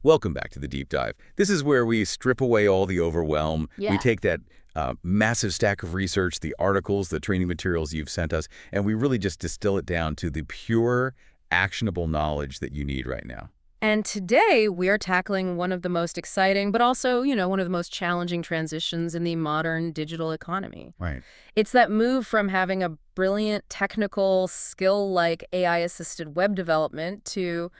Welcome back to the deep dive. This is where we strip away all the overwhelm. Yeah. We take that massive stack of research, the articles, the training materials you've sent us, and we really just distill it down to the pure, actionable knowledge that you need right now. And today we are tackling one of the most exciting, but also, one of the most challenging transitions in the modern digital economy. Right. It's that move from having a brilliant technical skill like AI-assisted web development to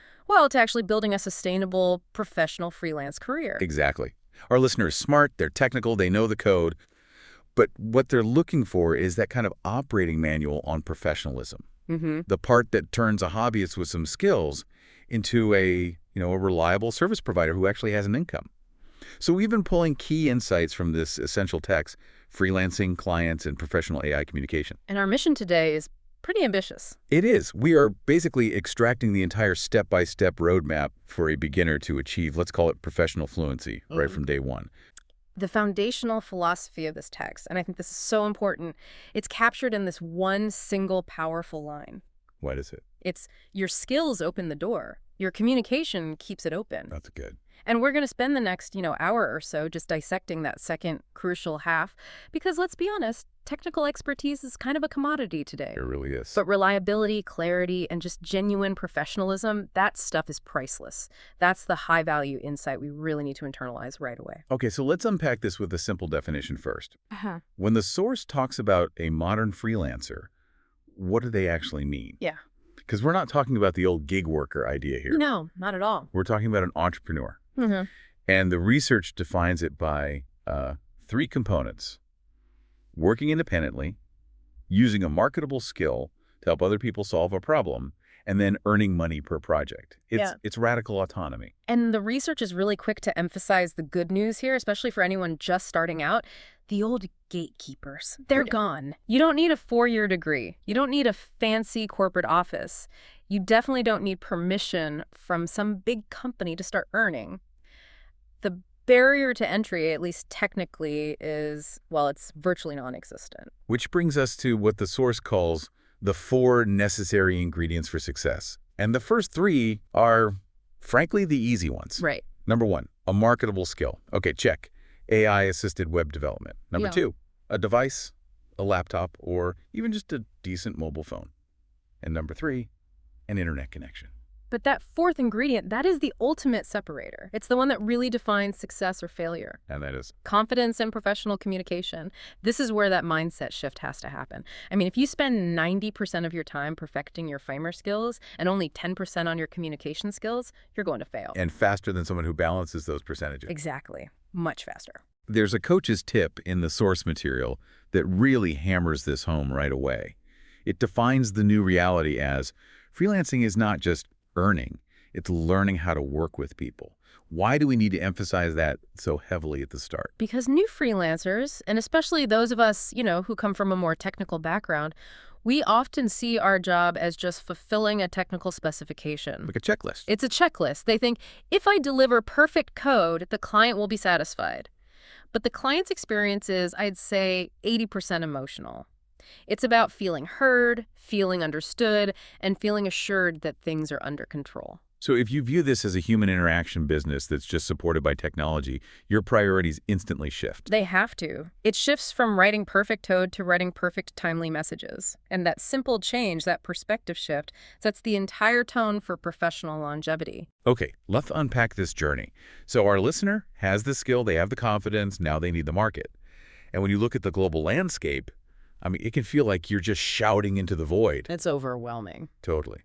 actually building a sustainable professional freelance career. Exactly. Our listener is smart, they're technical, they know the code, but what they're looking for is that kind of operating manual on professionalism. The part that turns a hobbyist with some skills into a reliable service provider who actually has an income. So we've been pulling key insights from this essential text, freelancing, clients, and professional AI communication. And our mission today is pretty ambitious. It is. We are basically extracting the entire step-by-step roadmap for a beginner to achieve, let's call it professional fluency, right from day one. The foundational philosophy of this text, and I think this is so important, it's captured in this one single powerful line. What is it? It's your skills open the door. Your communication keeps it open. That's good. And we're going to spend the next, hour or so just dissecting that second crucial half because let's be honest, technical expertise is kind of a commodity today. It really is. But reliability, clarity, and just genuine professionalism, that stuff is priceless. That's the high-value insight we really need to internalize right away. Okay, so let's unpack this with a simple definition first. When the source talks about a modern freelancer, what do they actually mean? Yeah. Because we're not talking about the old gig worker idea here. No, not at all. We're talking about an entrepreneur. And the research defines it by three components: working independently, using a marketable skill to help other people solve a problem, and then earning money per project. It's radical autonomy. And the research is really quick to emphasize the good news here, especially for anyone just starting out. The old gatekeepers, they're gone. You don't need a 4-year degree. You don't need a fancy corporate office. You definitely don't need permission from some big company to start earning. The barrier to entry, at least technically, is, it's virtually non-existent. Which brings us to what the source calls the 4 necessary ingredients for success. And the first 3 are, frankly, the easy ones. Right. Number 1, a marketable skill. Okay, check. AI-assisted web development. Number 2, a device, a laptop, or even just a decent mobile phone. And number 3, an internet connection. But that 4th ingredient, that is the ultimate separator. It's the one that really defines success or failure. And that is? Confidence and professional communication. This is where that mindset shift has to happen. I mean, if you spend 90% of your time perfecting your framer skills and only 10% on your communication skills, you're going to fail. And faster than someone who balances those percentages. Exactly. Much faster. There's a coach's tip in the source material that really hammers this home right away. It defines the new reality as freelancing is not just earning, it's learning how to work with people. Why do we need to emphasize that so heavily at the start? Because new freelancers, and especially those of us, who come from a more technical background, we often see our job as just fulfilling a technical specification. Like a checklist. It's a checklist. They think, if I deliver perfect code, the client will be satisfied. But the client's experience is, I'd say, 80% emotional. It's about feeling heard, feeling understood, and feeling assured that things are under control. So if you view this as a human interaction business that's just supported by technology, your priorities instantly shift. They have to. It shifts from writing perfect code to writing perfect, timely messages. And that simple change, that perspective shift, sets the entire tone for professional longevity. Okay, let's unpack this journey. So our listener has the skill, they have the confidence, now they need the market. And when you look at the global landscape, it can feel like you're just shouting into the void. It's overwhelming. Totally.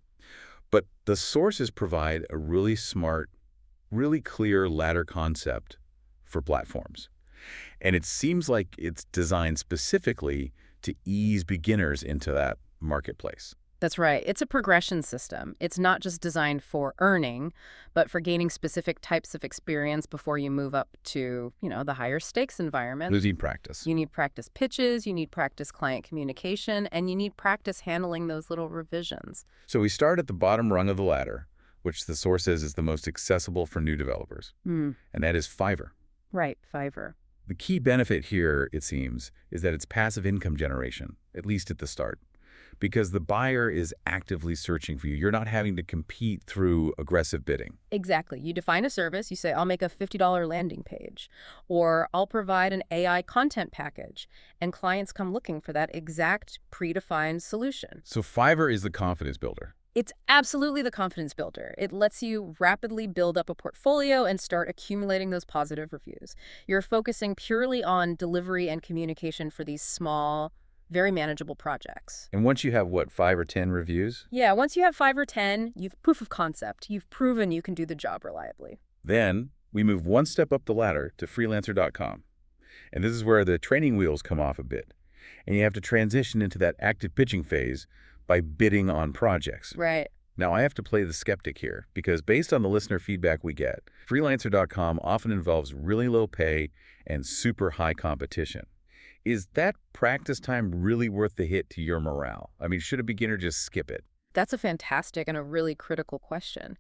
But the sources provide a really smart, really clear ladder concept for platforms. And it seems like it's designed specifically to ease beginners into that marketplace. That's right. It's a progression system. It's not just designed for earning, but for gaining specific types of experience before you move up to, the higher stakes environment. You need practice. You need practice pitches, you need practice client communication, and you need practice handling those little revisions. So we start at the bottom rung of the ladder, which the source says is the most accessible for new developers. And that is Fiverr. Right, Fiverr. The key benefit here, it seems, is that it's passive income generation, at least at the start. because the buyer is actively searching for you. You're not having to compete through aggressive bidding. Exactly. You define a service. You say, I'll make a $50 landing page, or I'll provide an AI content package. And clients come looking for that exact predefined solution. So Fiverr is the confidence builder. It's absolutely the confidence builder. It lets you rapidly build up a portfolio and start accumulating those positive reviews. You're focusing purely on delivery and communication for these small, very manageable projects. And once you have, what, 5 or 10 reviews? Yeah, once you have 5 or 10, you've proof of concept. You've proven you can do the job reliably. Then we move one step up the ladder to Freelancer.com. And this is where the training wheels come off a bit. And you have to transition into that active pitching phase by bidding on projects. Right. Now, I have to play the skeptic here, because based on the listener feedback we get, Freelancer.com often involves really low pay and super high competition. Is that practice time really worth the hit to your morale? I mean, should a beginner just skip it? That's a fantastic and a really critical question.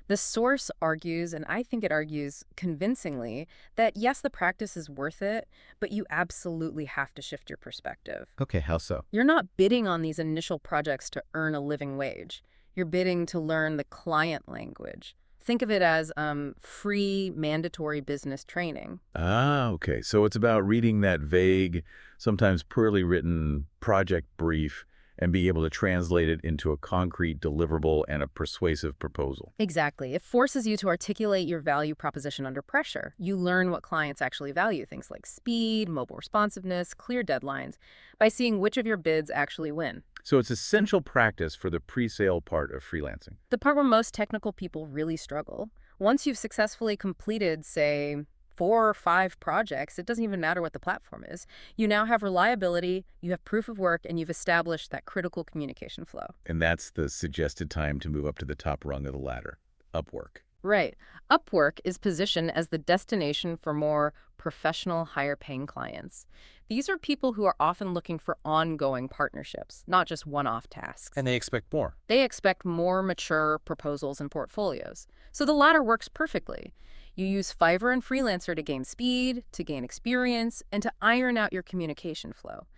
The source argues, and I think it argues convincingly, that yes, the practice is worth it, but you absolutely have to shift your perspective. Okay, how so? You're not bidding on these initial projects to earn a living wage. You're bidding to learn the client language. Think of it as free mandatory business training. Ah, okay. So it's about reading that vague, sometimes poorly written project brief and be able to translate it into a concrete deliverable and a persuasive proposal. Exactly. It forces you to articulate your value proposition under pressure. You learn what clients actually value, things like speed, mobile responsiveness, clear deadlines, by seeing which of your bids actually win. So it's essential practice for the pre-sale part of freelancing. The part where most technical people really struggle. Once you've successfully completed, say, 4 or 5 projects, it doesn't even matter what the platform is. You now have reliability, you have proof of work, and you've established that critical communication flow. And that's the suggested time to move up to the top rung of the ladder, Upwork. Right. Upwork is positioned as the destination for more professional, higher-paying clients. These are people who are often looking for ongoing partnerships, not just one-off tasks. And they expect more. They expect more mature proposals and portfolios. So the latter works perfectly. You use Fiverr and Freelancer to gain speed, to gain experience, and to iron out your communication flow.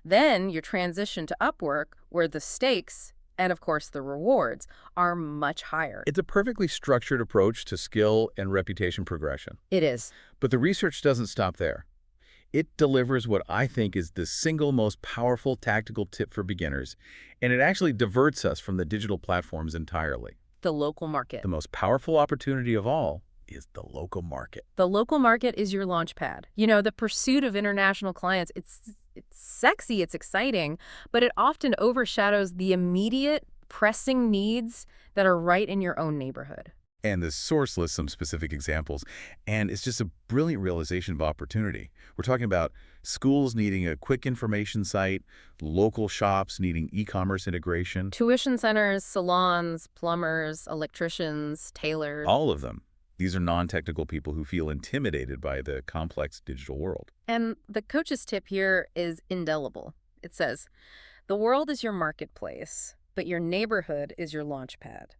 Then you transition to Upwork, where the stakes, and of course the rewards, are much higher. It's a perfectly structured approach to skill and reputation progression. It is. But the research doesn't stop there. It delivers what I think is the single most powerful tactical tip for beginners, and it actually diverts us from the digital platforms entirely. The local market. The most powerful opportunity of all is the local market. The local market is your launch pad. You know, the pursuit of international clients, it's sexy, it's exciting, but it often overshadows the immediate, pressing needs that are right in your own neighborhood. And the source lists some specific examples, and it's just a brilliant realization of opportunity. We're talking about schools needing a quick information site, local shops needing e-commerce integration. Tuition centers, salons, plumbers, electricians, tailors. All of them. These are non-technical people who feel intimidated by the complex digital world. And the coach's tip here is indelible. It says, the world is your marketplace, but your neighborhood is your launch pad.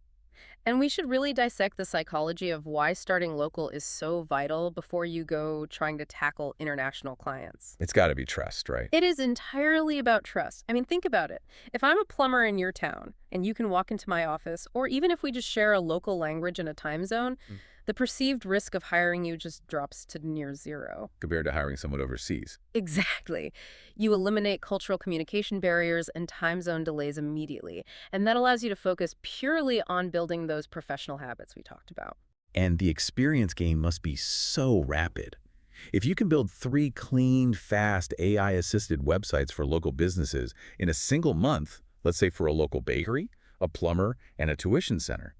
And we should really dissect the psychology of why starting local is so vital before you go trying to tackle international clients. It's got to be trust, right? It is entirely about trust. I mean, think about it. If I'm a plumber in your town and you can walk into my office, or even if we just share a local language and a time zone, the perceived risk of hiring you just drops to near zero. Compared to hiring someone overseas. Exactly. You eliminate cultural communication barriers and time zone delays immediately. And that allows you to focus purely on building those professional habits we talked about. And the experience gain must be so rapid. If you can build 3 clean, fast, AI-assisted websites for local businesses in a single month, let's say for a local bakery, a plumber, and a tuition center,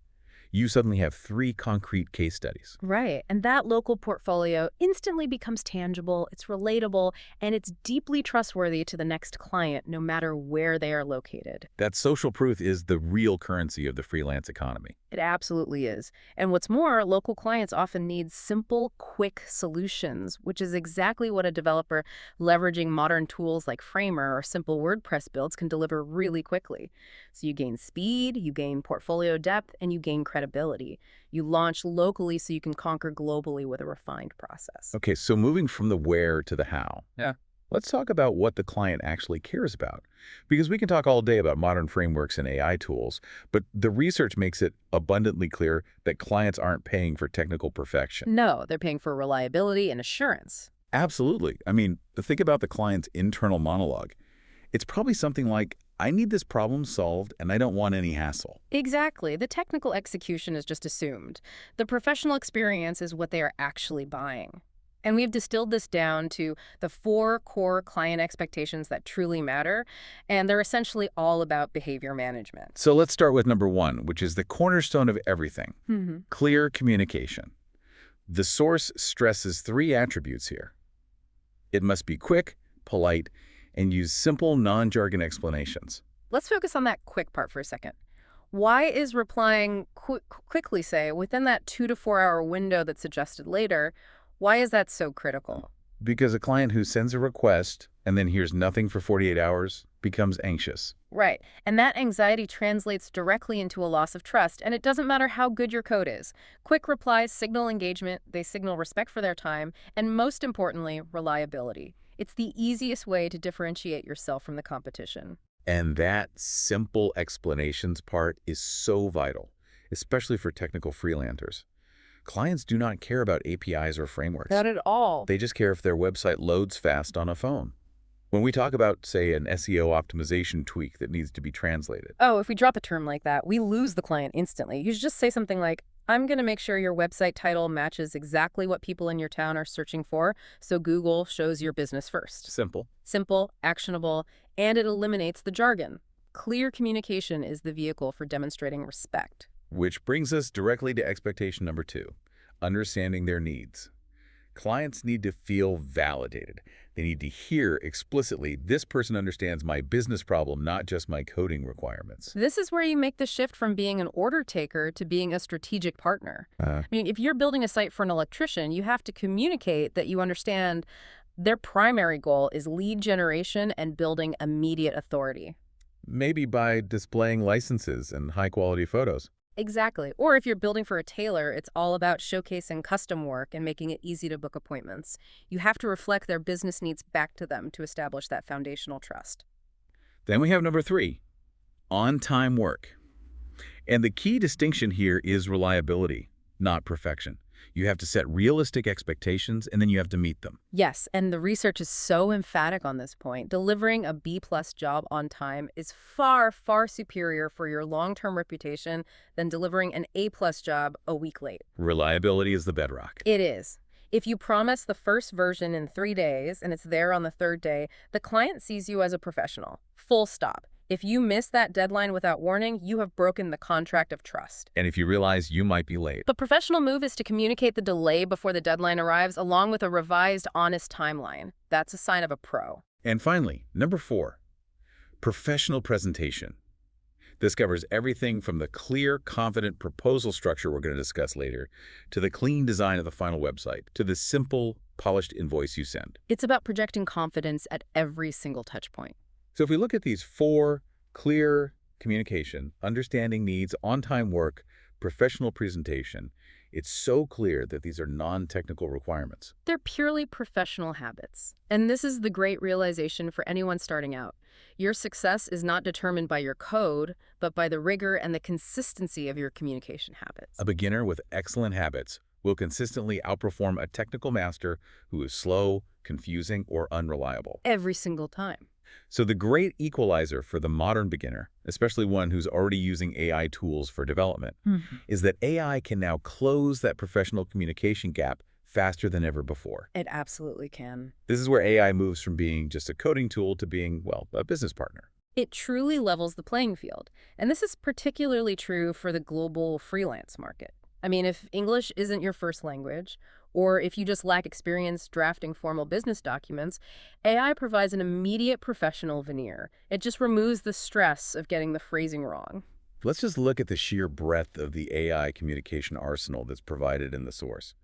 you suddenly have 3 concrete case studies. Right. And that local portfolio instantly becomes tangible, it's relatable, and it's deeply trustworthy to the next client, no matter where they are located. That social proof is the real currency of the freelance economy. It absolutely is. And what's more, local clients often need simple, quick solutions, which is exactly what a developer leveraging modern tools like Framer or simple WordPress builds can deliver really quickly. So you gain speed, you gain portfolio depth, and you gain credibility. You launch locally so you can conquer globally with a refined process. Okay, so moving from the where to the how. Yeah. Let's talk about what the client actually cares about. Because we can talk all day about modern frameworks and AI tools, but the research makes it abundantly clear that clients aren't paying for technical perfection. No, they're paying for reliability and assurance. Absolutely. I mean, think about the client's internal monologue. It's probably something like, I need this problem solved and I don't want any hassle. Exactly. The technical execution is just assumed. The professional experience is what they are actually buying. And we've distilled this down to the 4 core client expectations that truly matter, and they're essentially all about behavior management. So let's start with number 1, which is the cornerstone of everything. Mm-hmm. Clear communication. The source stresses 3 attributes here. It must be quick, polite, and use simple, non-jargon explanations. Let's focus on that quick part for a second. Why is replying quickly, say, within that 2 to 4 hour window that's suggested later, why is that so critical? Because a client who sends a request and then hears nothing for 48 hours becomes anxious. Right. And that anxiety translates directly into a loss of trust, and it doesn't matter how good your code is. Quick replies signal engagement, they signal respect for their time, and most importantly, reliability. It's the easiest way to differentiate yourself from the competition. And that simple explanations part is so vital, especially for technical freelancers. Clients do not care about APIs or frameworks. Not at all. They just care if their website loads fast on a phone. When we talk about, say, an SEO optimization tweak that needs to be translated. Oh, if we drop a term like that, we lose the client instantly. You should just say something like, I'm going to make sure your website title matches exactly what people in your town are searching for, so Google shows your business first. Simple. Simple, actionable, and it eliminates the jargon. Clear communication is the vehicle for demonstrating respect. Which brings us directly to expectation number 2, understanding their needs. Clients need to feel validated. They need to hear explicitly, this person understands my business problem, not just my coding requirements. This is where you make the shift from being an order taker to being a strategic partner. I mean, if you're building a site for an electrician, you have to communicate that you understand their primary goal is lead generation and building immediate authority. Maybe by displaying licenses and high-quality photos. Exactly. Or if you're building for a tailor, it's all about showcasing custom work and making it easy to book appointments. You have to reflect their business needs back to them to establish that foundational trust. Then we have number 3, on-time work. And the key distinction here is reliability, not perfection. You have to set realistic expectations, and then you have to meet them. Yes, and the research is so emphatic on this point. Delivering a B-plus job on time is far, far superior for your long-term reputation than delivering an A-plus job a week late. Reliability is the bedrock. It is. If you promise the first version in 3 days and it's there on the 3rd day, the client sees you as a professional. Full stop. If you miss that deadline without warning, you have broken the contract of trust. And if you realize you might be late. The professional move is to communicate the delay before the deadline arrives, along with a revised, honest timeline. That's a sign of a pro. And finally, number 4, professional presentation. This covers everything from the clear, confident proposal structure we're going to discuss later, to the clean design of the final website, to the simple, polished invoice you send. It's about projecting confidence at every single touch point. So if we look at these 4, clear communication, understanding needs, on-time work, professional presentation, it's so clear that these are non-technical requirements. They're purely professional habits. And this is the great realization for anyone starting out. Your success is not determined by your code, but by the rigor and the consistency of your communication habits. A beginner with excellent habits will consistently outperform a technical master who is slow, confusing, or unreliable. Every single time. So the great equalizer for the modern beginner, especially one who's already using AI tools for development, is that AI can now close that professional communication gap faster than ever before. It absolutely can. This is where AI moves from being just a coding tool to being, well, a business partner. It truly levels the playing field. And this is particularly true for the global freelance market. I mean, if English isn't your first language, or if you just lack experience drafting formal business documents, AI provides an immediate professional veneer. It just removes the stress of getting the phrasing wrong. Let's just look at the sheer breadth of the AI communication arsenal that's provided in the source.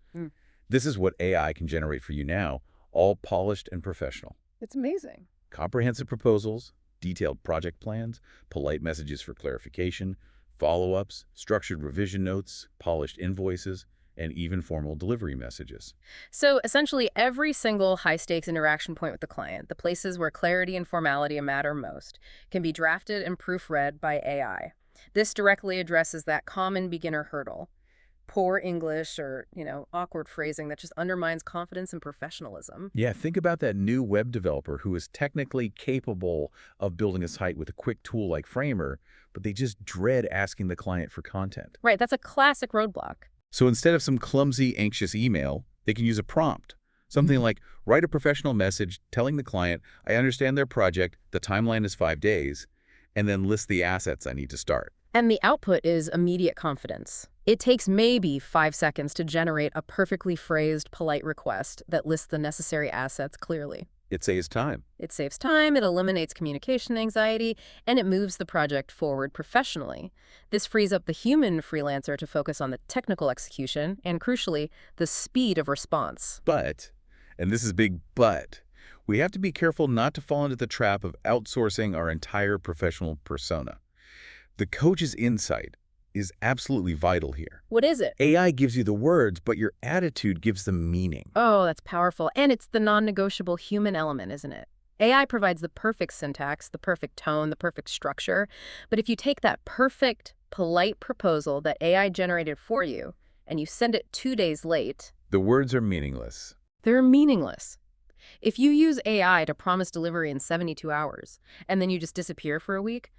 This is what AI can generate for you now, all polished and professional. It's amazing. Comprehensive proposals, detailed project plans, polite messages for clarification, follow-ups, structured revision notes, polished invoices, and even formal delivery messages. So essentially, every single high-stakes interaction point with the client, the places where clarity and formality matter most, can be drafted and proofread by AI. This directly addresses that common beginner hurdle: poor English or, awkward phrasing that just undermines confidence and professionalism. Yeah, think about that new web developer who is technically capable of building a site with a quick tool like Framer, but they just dread asking the client for content. Right, that's a classic roadblock. So instead of some clumsy, anxious email, they can use a prompt. Something like, write a professional message telling the client, I understand their project, the timeline is 5 days, and then list the assets I need to start. And the output is immediate confidence. It takes maybe 5 seconds to generate a perfectly phrased, polite request that lists the necessary assets clearly. It saves time. It saves time, it eliminates communication anxiety, and it moves the project forward professionally. This frees up the human freelancer to focus on the technical execution and, crucially, the speed of response. But, and this is big but, we have to be careful not to fall into the trap of outsourcing our entire professional persona. The coach's insight is absolutely vital here. What is it? AI gives you the words, but your attitude gives them meaning. Oh, that's powerful. And it's the non-negotiable human element, isn't it? AI provides the perfect syntax, the perfect tone, the perfect structure. But if you take that perfect, polite proposal that AI generated for you and you send it 2 days late, The words are meaningless. they're meaningless. If you use AI to promise delivery in 72 hours and then you just disappear for a week,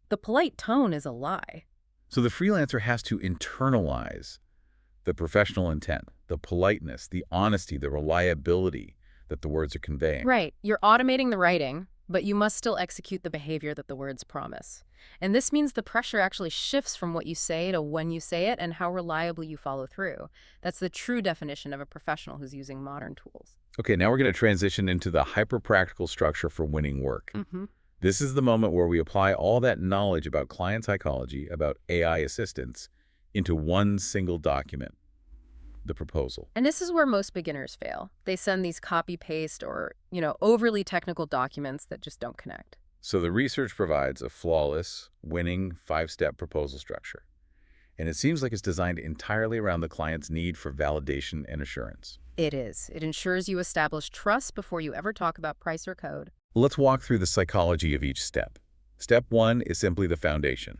the polite tone is a lie. So the freelancer has to internalize the professional intent, the politeness, the honesty, the reliability that the words are conveying. Right. You're automating the writing, but you must still execute the behavior that the words promise. And this means the pressure actually shifts from what you say to when you say it and how reliably you follow through. That's the true definition of a professional who's using modern tools. Okay, now we're going to transition into the hyper-practical structure for winning work. This is the moment where we apply all that knowledge about client psychology, about AI assistance, into one single document, the proposal. And this is where most beginners fail. They send these copy-paste or, overly technical documents that just don't connect. So the research provides a flawless, winning 5-step proposal structure. And it seems like it's designed entirely around the client's need for validation and assurance. It is. It ensures you establish trust before you ever talk about price or code. Let's walk through the psychology of each step. Step 1 is simply the foundation.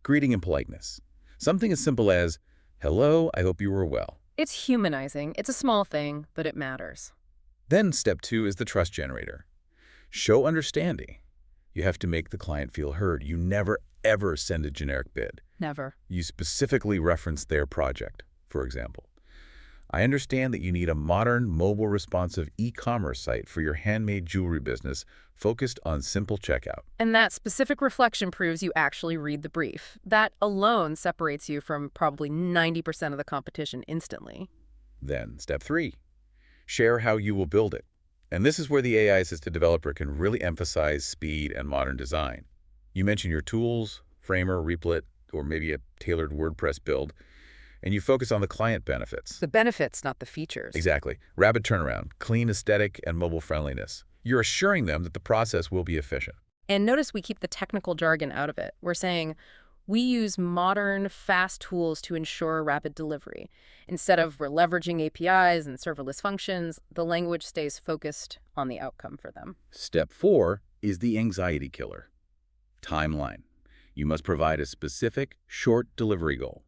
Greeting and politeness. Something as simple as, hello, I hope you are well. It's humanizing. It's a small thing, but it matters. Then step 2 is the trust generator. Show understanding. You have to make the client feel heard. You never, ever send a generic bid. Never. You specifically reference their project, for example. I understand that you need a modern, mobile, responsive e-commerce site for your handmade jewelry business focused on simple checkout. And that specific reflection proves you actually read the brief. That alone separates you from probably 90% of the competition instantly. Then, step 3, share how you will build it. And this is where the AI-assisted developer can really emphasize speed and modern design. You mention your tools, Framer, Replit, or maybe a tailored WordPress build, and you focus on the client benefits. The benefits, not the features. Exactly. Rapid turnaround, clean aesthetic, and mobile friendliness. You're assuring them that the process will be efficient. And notice we keep the technical jargon out of it. We're saying we use modern, fast tools to ensure rapid delivery. Instead of we're leveraging APIs and serverless functions, the language stays focused on the outcome for them. Step 4 is the anxiety killer. Timeline. You must provide a specific, short delivery goal.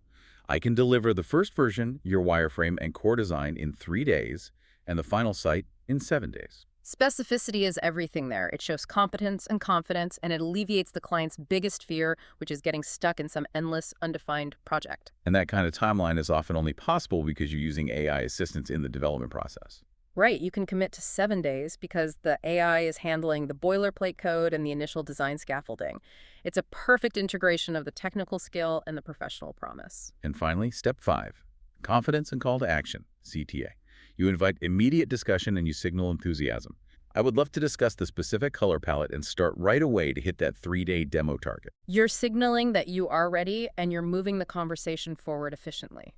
I can deliver the first version, your wireframe and core design, in 3 days, and the final site in 7 days. Specificity is everything there. It shows competence and confidence, and it alleviates the client's biggest fear, which is getting stuck in some endless, undefined project. And that kind of timeline is often only possible because you're using AI assistance in the development process. Right, you can commit to 7 days because the AI is handling the boilerplate code and the initial design scaffolding. It's a perfect integration of the technical skill and the professional promise. And finally, step 5, confidence and call to action, CTA. You invite immediate discussion and you signal enthusiasm. I would love to discuss the specific color palette and start right away to hit that 3-day demo target. You're signaling that you are ready and you're moving the conversation forward efficiently.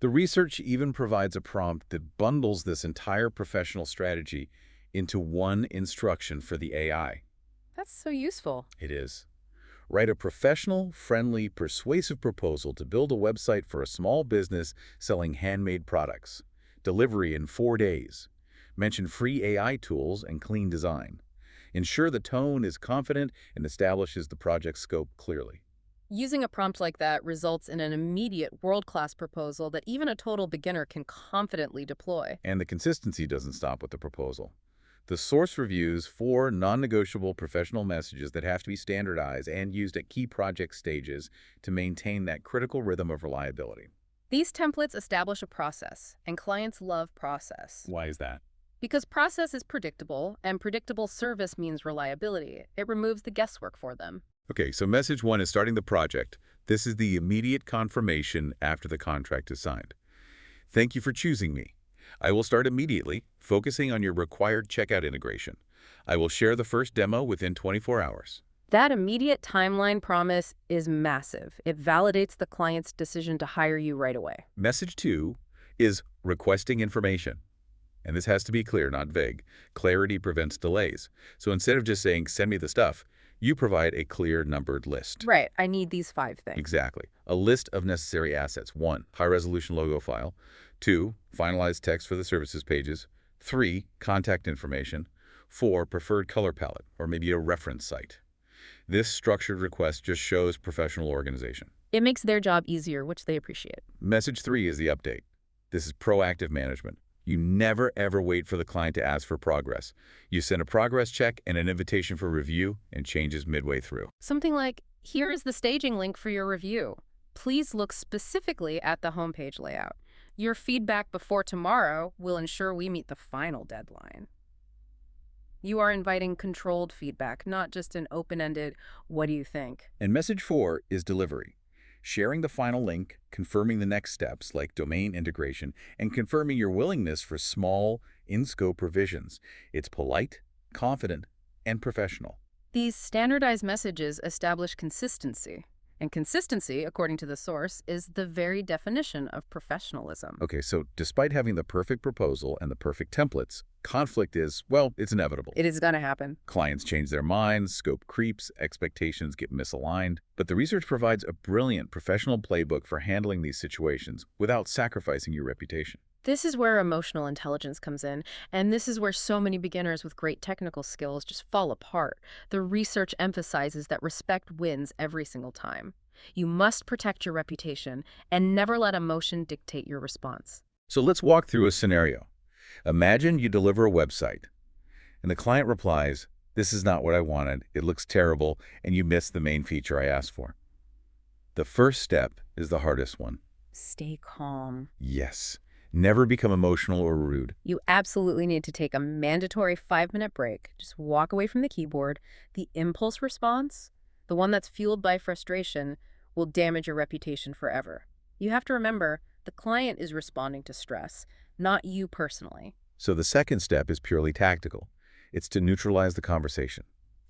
The research even provides a prompt that bundles this entire professional strategy into one instruction for the AI. That's so useful. It is. Write a professional, friendly, persuasive proposal to build a website for a small business selling handmade products. Delivery in 4 days. Mention free AI tools and clean design. Ensure the tone is confident and establishes the project scope clearly. Using a prompt like that results in an immediate world-class proposal that even a total beginner can confidently deploy. And the consistency doesn't stop with the proposal. The source reviews 4 non-negotiable professional messages that have to be standardized and used at key project stages to maintain that critical rhythm of reliability. These templates establish a process, and clients love process. Why is that? Because process is predictable, and predictable service means reliability. It removes the guesswork for them. Okay, so message 1 is starting the project. This is the immediate confirmation after the contract is signed. Thank you for choosing me. I will start immediately, focusing on your required checkout integration. I will share the first demo within 24 hours. That immediate timeline promise is massive. It validates the client's decision to hire you right away. Message 2 is requesting information. And this has to be clear, not vague. Clarity prevents delays. So instead of just saying, send me the stuff, you provide a clear numbered list. Right, I need these 5 things. Exactly. A list of necessary assets. 1, high-resolution logo file. 2, finalized text for the services pages. 3, contact information. 4, preferred color palette, or maybe a reference site. This structured request just shows professional organization. It makes their job easier, which they appreciate. Message 3 is the update. This is proactive management. You never, ever wait for the client to ask for progress. You send a progress check and an invitation for review and changes midway through. Something like, here is the staging link for your review. Please look specifically at the homepage layout. Your feedback before tomorrow will ensure we meet the final deadline. You are inviting controlled feedback, not just an open-ended, what do you think? And message 4 is delivery. Sharing the final link, confirming the next steps like domain integration, and confirming your willingness for small, in-scope revisions. It's polite, confident, and professional. These standardized messages establish consistency. And consistency, according to the source, is the very definition of professionalism. Okay, so despite having the perfect proposal and the perfect templates, conflict is, well, it's inevitable. It is going to happen. Clients change their minds, scope creeps, expectations get misaligned. But the research provides a brilliant professional playbook for handling these situations without sacrificing your reputation. This is where emotional intelligence comes in, and this is where so many beginners with great technical skills just fall apart. The research emphasizes that respect wins every single time. You must protect your reputation and never let emotion dictate your response. So let's walk through a scenario. Imagine you deliver a website, and the client replies, "This is not what I wanted, it looks terrible, and you missed the main feature I asked for." The first step is the hardest one. Stay calm. Yes. Never become emotional or rude. You absolutely need to take a mandatory 5-minute break. Just walk away from the keyboard. The impulse response, the one that's fueled by frustration, will damage your reputation forever. You have to remember, the client is responding to stress, not you personally. So the second step is purely tactical. It's to neutralize the conversation.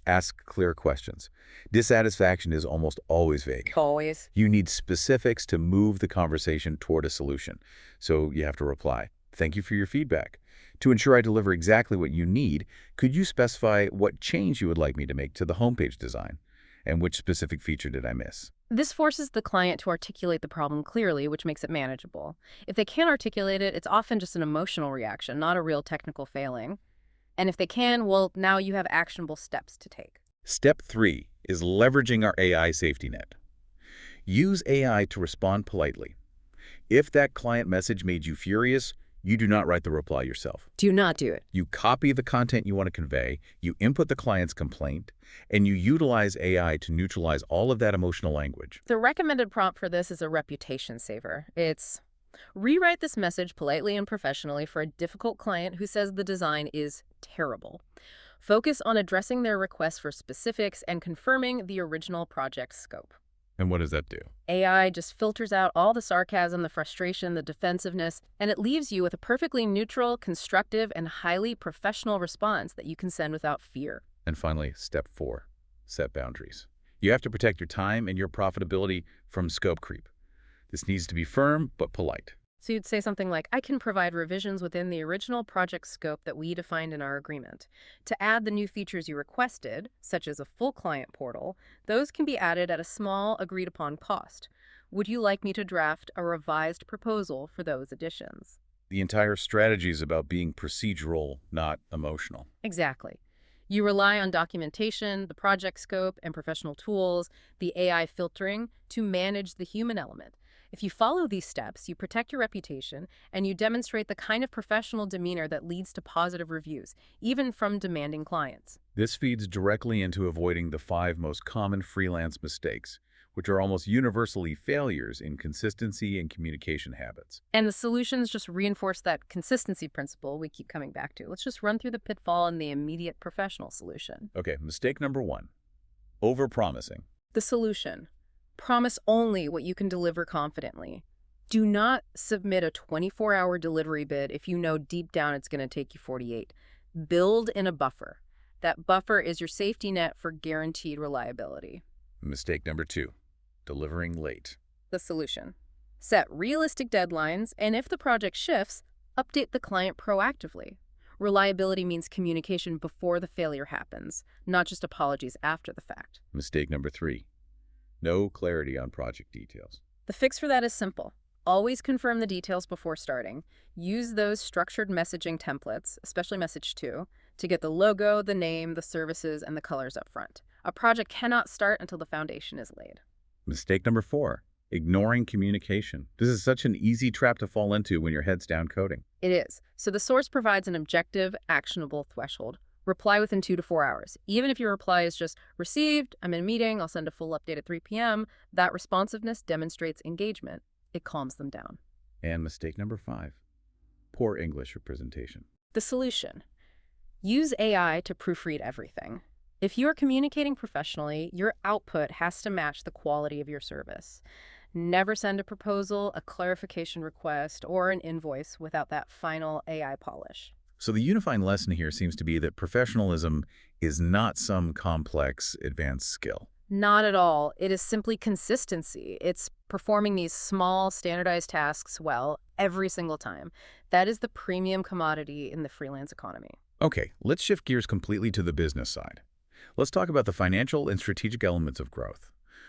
Ask clear questions. Dissatisfaction is almost always vague. Always. You need specifics to move the conversation toward a solution. So you have to reply, "Thank you for your feedback. To ensure I deliver exactly what you need, could you specify what change you would like me to make to the homepage design? And which specific feature did I miss?" This forces the client to articulate the problem clearly, which makes it manageable. If they can't articulate it, it's often just an emotional reaction, not a real technical failing. And if they can, well, now you have actionable steps to take. Step 3 is leveraging our AI safety net. Use AI to respond politely. If that client message made you furious, you do not write the reply yourself. Do not do it. You copy the content you want to convey, you input the client's complaint, and you utilize AI to neutralize all of that emotional language. The recommended prompt for this is a reputation saver. It's rewrite this message politely and professionally for a difficult client who says the design is terrible. Focus on addressing their requests for specifics and confirming the original project scope. And what does that do? AI just filters out all the sarcasm, the frustration, the defensiveness, and it leaves you with a perfectly neutral, constructive, and highly professional response that you can send without fear. And finally, step 4, set boundaries. You have to protect your time and your profitability from scope creep. This needs to be firm but polite. So you'd say something like, I can provide revisions within the original project scope that we defined in our agreement. To add the new features you requested, such as a full client portal, those can be added at a small agreed-upon cost. Would you like me to draft a revised proposal for those additions? The entire strategy is about being procedural, not emotional. Exactly. You rely on documentation, the project scope, and professional tools, the AI filtering, to manage the human element. If you follow these steps, you protect your reputation, and you demonstrate the kind of professional demeanor that leads to positive reviews, even from demanding clients. This feeds directly into avoiding the 5 most common freelance mistakes, which are almost universally failures in consistency and communication habits. And the solutions just reinforce that consistency principle we keep coming back to. Let's just run through the pitfall and the immediate professional solution. Okay, mistake number 1, overpromising. The solution: promise only what you can deliver confidently. Do not submit a 24-hour delivery bid if you know deep down it's going to take you 48. Build in a buffer. That buffer is your safety net for guaranteed reliability. Mistake number 2, delivering late. The solution: set realistic deadlines, and if the project shifts, update the client proactively. Reliability means communication before the failure happens, not just apologies after the fact. Mistake number 3, no clarity on project details. The fix for that is simple. Always confirm the details before starting. Use those structured messaging templates, especially message 2, to get the logo, the name, the services, and the colors up front. A project cannot start until the foundation is laid. Mistake number 4, ignoring communication. This is such an easy trap to fall into when your head's down coding. It is. So the source provides an objective, actionable threshold. Reply within 2 to 4 hours. Even if your reply is just, received, I'm in a meeting, I'll send a full update at 3 p.m., that responsiveness demonstrates engagement. It calms them down. And mistake number 5, poor English representation. The solution: use AI to proofread everything. If you are communicating professionally, your output has to match the quality of your service. Never send a proposal, a clarification request, or an invoice without that final AI polish. So the unifying lesson here seems to be that professionalism is not some complex, advanced skill. Not at all. It is simply consistency. It's performing these small, standardized tasks well every single time. That is the premium commodity in the freelance economy. Okay, let's shift gears completely to the business side. Let's talk about the financial and strategic elements of growth.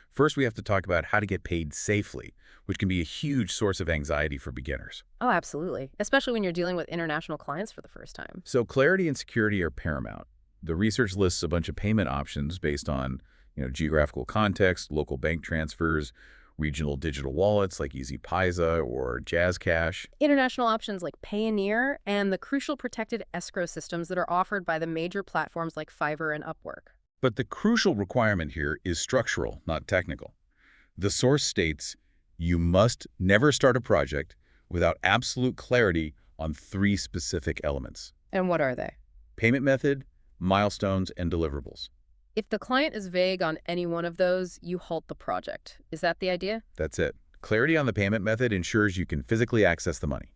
First, we have to talk about how to get paid safely, which can be a huge source of anxiety for beginners. Oh, absolutely. Especially when you're dealing with international clients for the first time. So clarity and security are paramount. The research lists a bunch of payment options based on, geographical context, local bank transfers, regional digital wallets like EasyPaisa or JazzCash. International options like Payoneer and the crucial protected escrow systems that are offered by the major platforms like Fiverr and Upwork. But the crucial requirement here is structural, not technical. The source states you must never start a project without absolute clarity on 3 specific elements: And what are they? payment method, milestones, and deliverables. If the client is vague on any one of those, you halt the project. Is that the idea? That's it. Clarity on the payment method ensures you can physically access the money.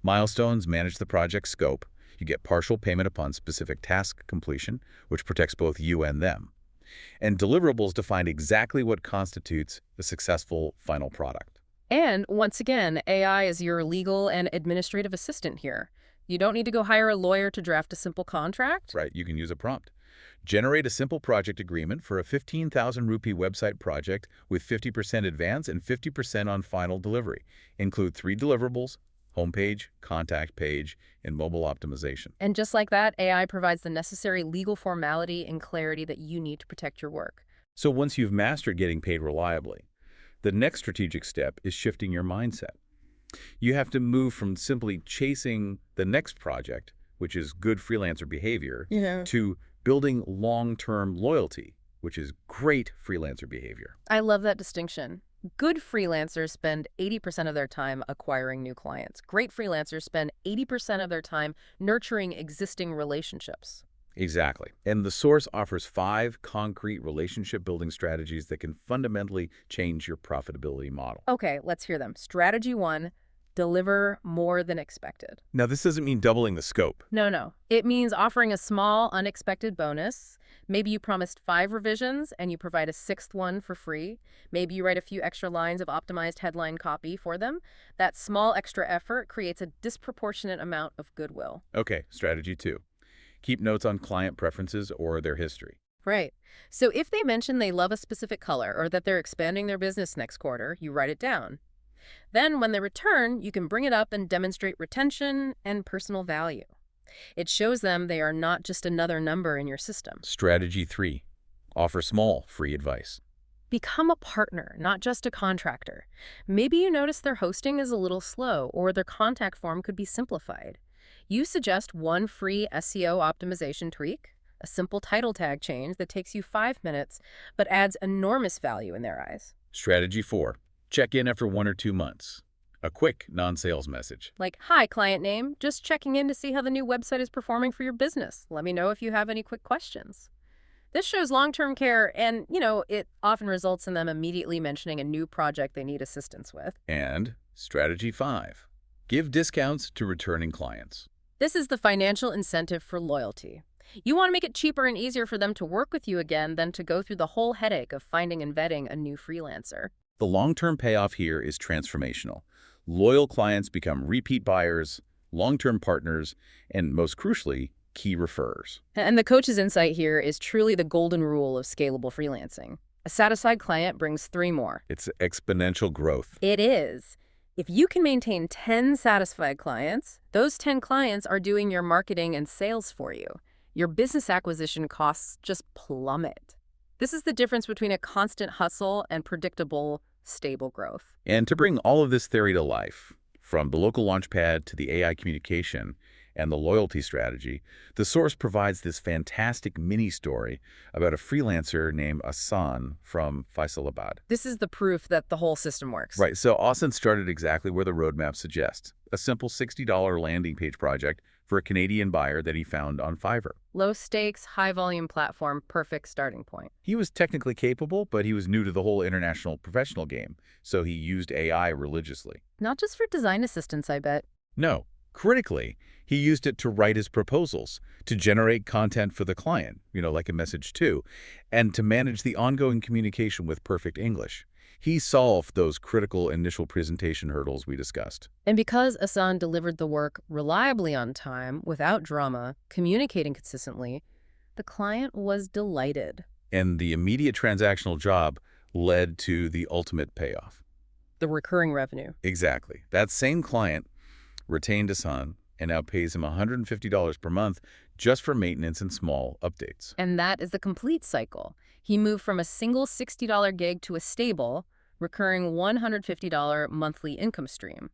Milestones manage the project scope. You get partial payment upon specific task completion, which protects both you and them. And deliverables define exactly what constitutes the successful final product. And once again, AI is your legal and administrative assistant here. You don't need to go hire a lawyer to draft a simple contract. Right, you can use a prompt. Generate a simple project agreement for a 15,000 rupee website project with 50% advance and 50% on final delivery. Include 3 deliverables: homepage, contact page, and mobile optimization. And just like that, AI provides the necessary legal formality and clarity that you need to protect your work. So once you've mastered getting paid reliably, the next strategic step is shifting your mindset. You have to move from simply chasing the next project, which is good freelancer behavior, to building long-term loyalty, which is great freelancer behavior. I love that distinction. Good freelancers spend 80% of their time acquiring new clients. Great freelancers spend 80% of their time nurturing existing relationships. Exactly. And the source offers 5 concrete relationship-building strategies that can fundamentally change your profitability model. Okay, let's hear them. Strategy 1, deliver more than expected. Now, this doesn't mean doubling the scope. No. It means offering a small, unexpected bonus. Maybe you promised 5 revisions and you provide a 6th one for free. Maybe you write a few extra lines of optimized headline copy for them. That small extra effort creates a disproportionate amount of goodwill. Okay, strategy 2. Keep notes on client preferences or their history. Right. So if they mention they love a specific color or that they're expanding their business next quarter, you write it down. Then when they return, you can bring it up and demonstrate retention and personal value. It shows them they are not just another number in your system. Strategy 3. Offer small, free advice. Become a partner, not just a contractor. Maybe you notice their hosting is a little slow or their contact form could be simplified. You suggest one free SEO optimization tweak, a simple title tag change that takes you 5 minutes but adds enormous value in their eyes. Strategy 4. Check in after 1 or 2 months. A quick, non-sales message. Like, hi, client name, just checking in to see how the new website is performing for your business. Let me know if you have any quick questions. This shows long-term care and, it often results in them immediately mentioning a new project they need assistance with. And strategy 5. Give discounts to returning clients. This is the financial incentive for loyalty. You want to make it cheaper and easier for them to work with you again than to go through the whole headache of finding and vetting a new freelancer. The long-term payoff here is transformational. Loyal clients become repeat buyers, long-term partners, and most crucially, key referrers. And the coach's insight here is truly the golden rule of scalable freelancing. A satisfied client brings 3 more. It's exponential growth. It is. If you can maintain 10 satisfied clients, those 10 clients are doing your marketing and sales for you. Your business acquisition costs just plummet. This is the difference between a constant hustle and predictable, stable growth. And to bring all of this theory to life, from the local launchpad to the AI communication and the loyalty strategy, the source provides this fantastic mini-story about a freelancer named Asan from Faisalabad. This is the proof that the whole system works. Right, so Asan started exactly where the roadmap suggests, a simple $60 landing page project for a Canadian buyer that he found on Fiverr. Low stakes, high volume platform, perfect starting point. He was technically capable, but he was new to the whole international professional game, so he used AI religiously. Not just for design assistance, I bet. No, critically, he used it to write his proposals, to generate content for the client, like a message too, and to manage the ongoing communication with perfect English. He solved those critical initial presentation hurdles we discussed. And because Asan delivered the work reliably on time, without drama, communicating consistently, the client was delighted. And the immediate transactional job led to the ultimate payoff. The recurring revenue. Exactly. That same client retained Asan and now pays him $150 per month just for maintenance and small updates. And that is the complete cycle. He moved from a single $60 gig to a stable, recurring $150 monthly income stream,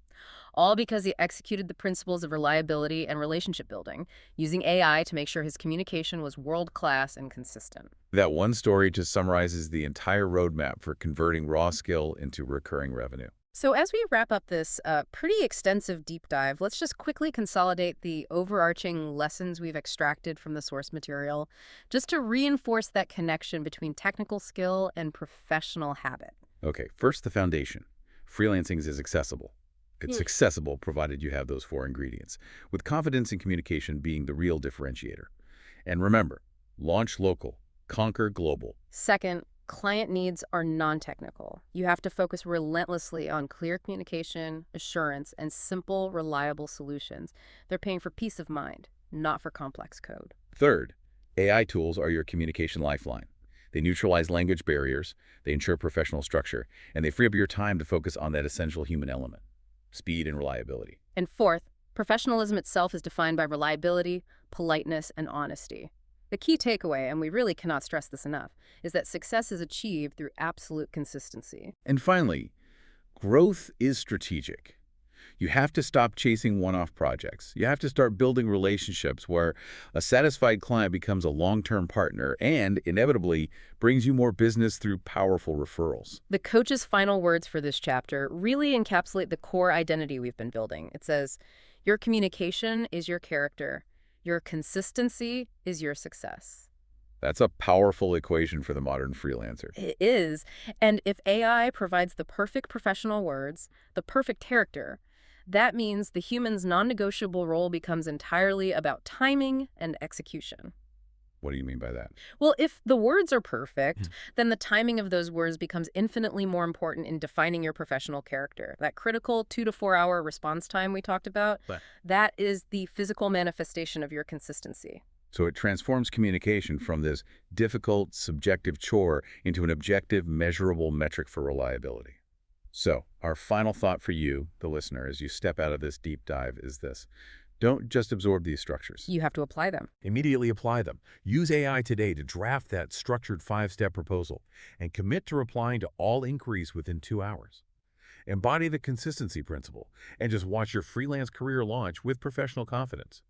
all because he executed the principles of reliability and relationship building, using AI to make sure his communication was world-class and consistent. That one story just summarizes the entire roadmap for converting raw skill into recurring revenue. So as we wrap up this pretty extensive deep dive, let's just quickly consolidate the overarching lessons we've extracted from the source material, just to reinforce that connection between technical skill and professional habit. Okay, first the foundation. Freelancing is accessible. It's accessible provided you have those 4 ingredients, with confidence and communication being the real differentiator. And remember, launch local, conquer global. Second, client needs are non-technical. You have to focus relentlessly on clear communication, assurance, and simple, reliable solutions. They're paying for peace of mind, not for complex code. Third, AI tools are your communication lifeline. They neutralize language barriers, they ensure professional structure, and they free up your time to focus on that essential human element, speed and reliability. And fourth, professionalism itself is defined by reliability, politeness, and honesty. The key takeaway, and we really cannot stress this enough, is that success is achieved through absolute consistency. And finally, growth is strategic. You have to stop chasing one-off projects. You have to start building relationships where a satisfied client becomes a long-term partner and, inevitably, brings you more business through powerful referrals. The coach's final words for this chapter really encapsulate the core identity we've been building. It says, your communication is your character. Your consistency is your success. That's a powerful equation for the modern freelancer. It is. And if AI provides the perfect professional words, the perfect character, that means the human's non-negotiable role becomes entirely about timing and execution. What do you mean by that? Well, if the words are perfect, then the timing of those words becomes infinitely more important in defining your professional character. That critical 2 to 4 hour response time we talked about, Right. that is the physical manifestation of your consistency. So it transforms communication from this difficult, subjective chore into an objective, measurable metric for reliability. So our final thought for you, the listener, as you step out of this deep dive is this. Don't just absorb these structures. You have to apply them. Immediately apply them. Use AI today to draft that structured 5-step proposal and commit to replying to all inquiries within 2 hours. Embody the consistency principle and just watch your freelance career launch with professional confidence.